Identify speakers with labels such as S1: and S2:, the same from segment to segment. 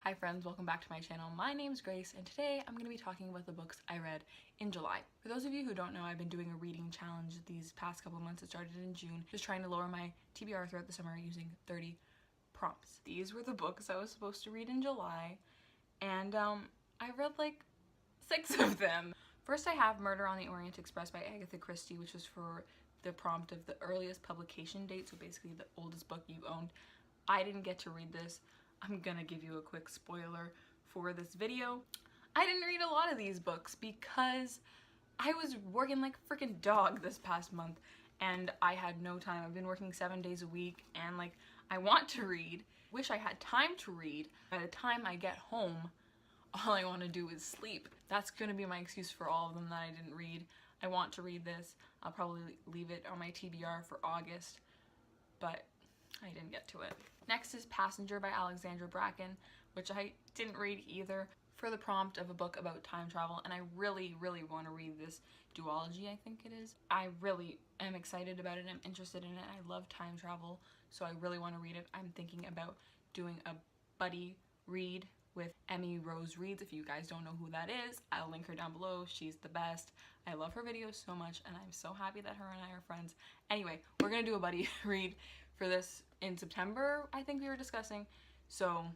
S1: Hi friends, welcome back to my channel. My name's Grace and today I'm going to be talking about the books I read in July. For those of you who don't know, I've been doing a reading challenge these past couple months. It started in June, just trying to lower my TBR throughout the summer using 30 prompts. These were the books I was supposed to read in July and I read like 6 of them. First I have Murder on the Orient Express by Agatha Christie, which was for the prompt of the earliest publication date, so basically the oldest book you owned. I didn't get to read this. I'm gonna give you a quick spoiler for this video. I didn't read a lot of these books because I was working like a freaking dog this past month and I had no time. I've been working 7 days a week and like I want to read. Wish I had time to read. By the time I get home, all I want to do is sleep. That's gonna be my excuse for all of them that I didn't read. I want to read this. I'll probably leave it on my TBR for August, but I didn't get to it. Next is Passenger by Alexandra Bracken, which I didn't read either, for the prompt of a book about time travel, and I really want to read this duology, I think it is. I really am excited about it. I'm interested in it. I love time travel, so I really want to read it. I'm thinking about doing a buddy read with Emmy Rose Reads. If you guys don't know who that is, I'll link her down below. She's the best. I love her videos so much and I'm so happy that her and I are friends. Anyway, we're gonna do a buddy read for this in September, I think we were discussing. So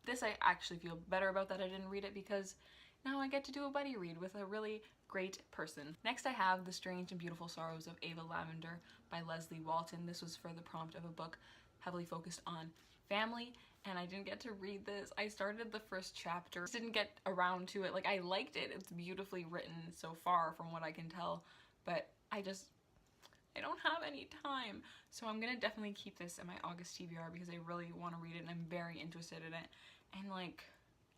S1: this, I actually feel better about that I didn't read it because now I get to do a buddy read with a really great person. Next I have The Strange and Beautiful Sorrows of Lavender by Leslye Walton. This was for the prompt of a book heavily focused on family, and I didn't get to read this. I started the first chapter, just didn't get around to it. Like, I liked it. It's beautifully written so far from what I can tell, but I don't have any time. So I'm gonna definitely keep this in my August TBR because I really want to read it and I'm very interested in it. And like,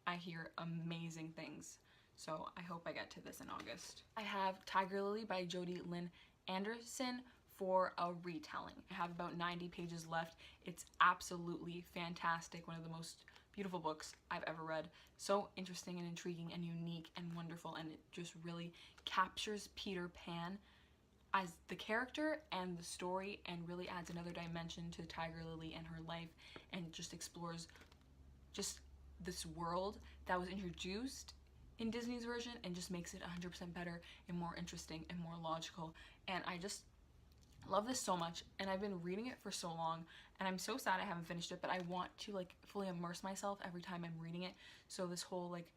S1: I hear amazing things. So I hope I get to this in August. I have Tiger Lily by Jodi, Lynn Anderson for a retelling. I have about 90 pages left. It's absolutely fantastic. One of the most beautiful books I've ever read. So interesting and intriguing and unique and wonderful, and it just really captures Peter Pan as the character and the story and really adds another dimension to Tiger Lily and her life and just explores just this world that was introduced in Disney's version and just makes it 100% better and more interesting and more logical. And I just love this so much, and I've been reading it for so long and I'm so sad I haven't finished it, but I want to like fully immerse myself every time I'm reading it. So this whole like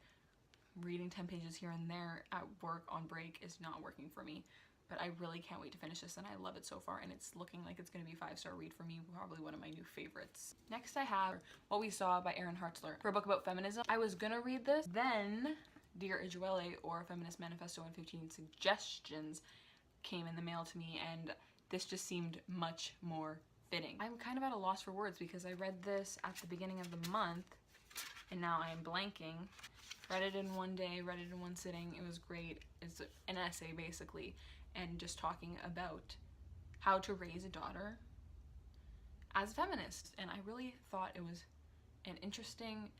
S1: reading 10 pages here and there at work on break is not working for me. But I really can't wait to finish this and I love it so far, and it's looking like it's going to be a 5-star read for me, probably one of my new favorites. Next I have What We Saw by Erin Hartzler for a book about feminism. I was gonna read this, then Dear Ijewele, or A Feminist Manifesto and 15 Suggestions came in the mail to me, and this just seemed much more fitting. I'm kind of at a loss for words because I read this at the beginning of the month and now I am blanking. Read it in one day, read it in one sitting. It was great. It's an essay basically, and just talking about how to raise a daughter as a feminist. And I really thought it was an interesting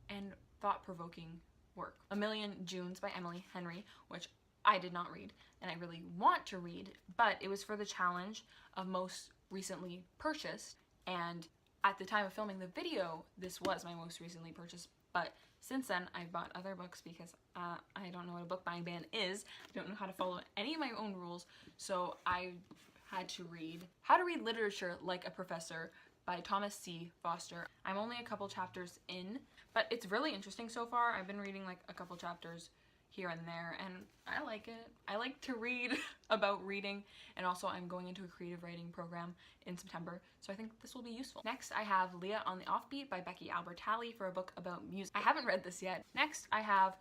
S1: and thought-provoking work. A Million Junes by Emily Henry, which I did not read and I really want to read, but it was for the challenge of most recently purchased, and at the time of filming the video this was my most recently purchased, but since then I've bought other books because I don't know what a book buying ban is. I don't know how to follow any of my own rules, so I had to read How to Read Literature Like a Professor by Thomas C. Foster. I'm only a couple chapters in, but it's really interesting so far. I've been reading like a couple chapters here and there and I like it. I like to read about reading, and also I'm going into a creative writing program in September, so I think this will be useful. Next I have Leah on the Offbeat by Becky Albertalli for a book about music. I haven't read this yet. Next I have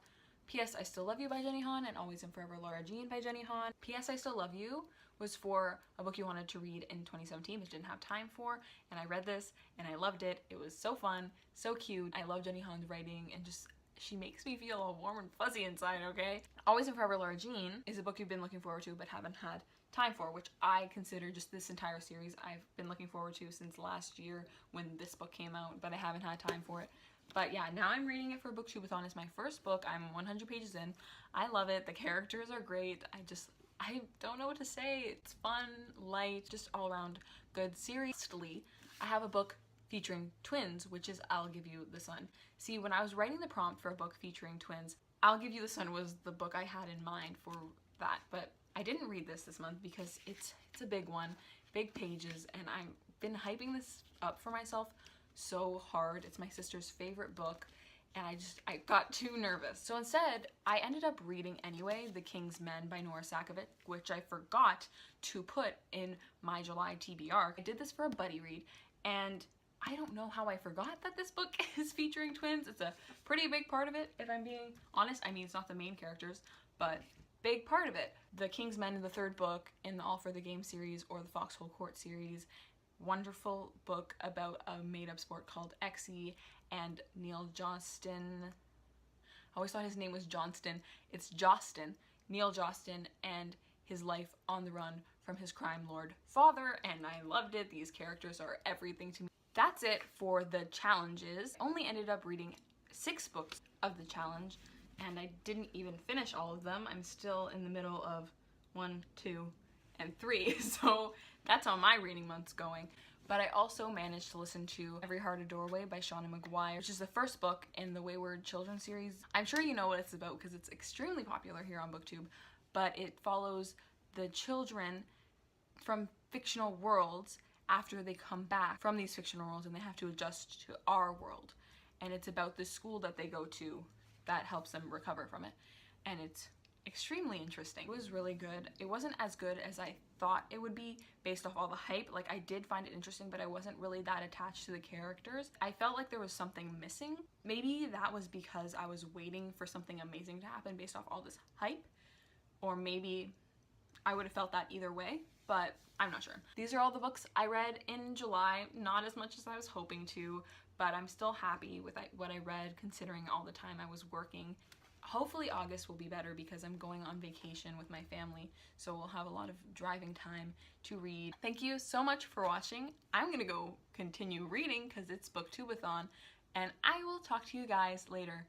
S1: P.S. I Still Love You by Jenny Han and Always and Forever Laura Jean by Jenny Han. P.S. I Still Love You was for a book you wanted to read in 2017 but didn't have time for, and I read this and I loved it. It was so fun, so cute. I love Jenny Han's writing and just she makes me feel all warm and fuzzy inside, okay? Always and Forever Laura Jean is a book you've been looking forward to but haven't had time for, which I consider just this entire series I've been looking forward to since last year when this book came out, but I haven't had time for it. But yeah, now I'm reading it for BookTubeathon. It's my first book. I'm 100 pages in. I love it. The characters are great. I don't know what to say. It's fun, light, just all around good. Seriously, I have a book featuring twins, which is I'll Give You the Sun. See, when I was writing the prompt for a book featuring twins, I'll Give You the Sun was the book I had in mind for that, but I didn't read this month because it's a big one, big pages, and I've been hyping this up for myself so hard. It's my sister's favorite book, and I got too nervous. So instead, I ended up reading anyway The King's Men by Nora Sakavic, which I forgot to put in my July TBR. I did this for a buddy read, and I don't know how I forgot that this book is featuring twins. It's a pretty big part of it, if I'm being honest. I mean, it's not the main characters, but big part of it. The King's Men in the third book in the All for the Game series or the Foxhole Court series. Wonderful book about a made-up sport called Exie and Neil Johnston. I always thought his name was Johnston. It's Jostin. Neil Jostin and his life on the run from his crime lord father, and I loved it. These characters are everything to me. That's it for the challenges. I only ended up reading 6 books of the challenge, and I didn't even finish all of them. I'm still in the middle of 1, 2, and 3, so that's how my reading month's going. But I also managed to listen to Every Heart a Doorway by Shauna McGuire, which is the first book in the Wayward Children series. I'm sure you know what it's about because it's extremely popular here on BookTube, but it follows the children from fictional worlds after they come back from these fictional worlds and they have to adjust to our world. And it's about the school that they go to that helps them recover from it. And it's extremely interesting. It was really good. It wasn't as good as I thought it would be based off all the hype. Like, I did find it interesting, but I wasn't really that attached to the characters. I felt like there was something missing. Maybe that was because I was waiting for something amazing to happen based off all this hype, or maybe I would have felt that either way, but I'm not sure. These are all the books I read in July. Not as much as I was hoping to, but I'm still happy with what I read considering all the time I was working. Hopefully August will be better because I'm going on vacation with my family, so we'll have a lot of driving time to read. Thank you so much for watching. I'm gonna go continue reading because it's BookTubeathon, and I will talk to you guys later.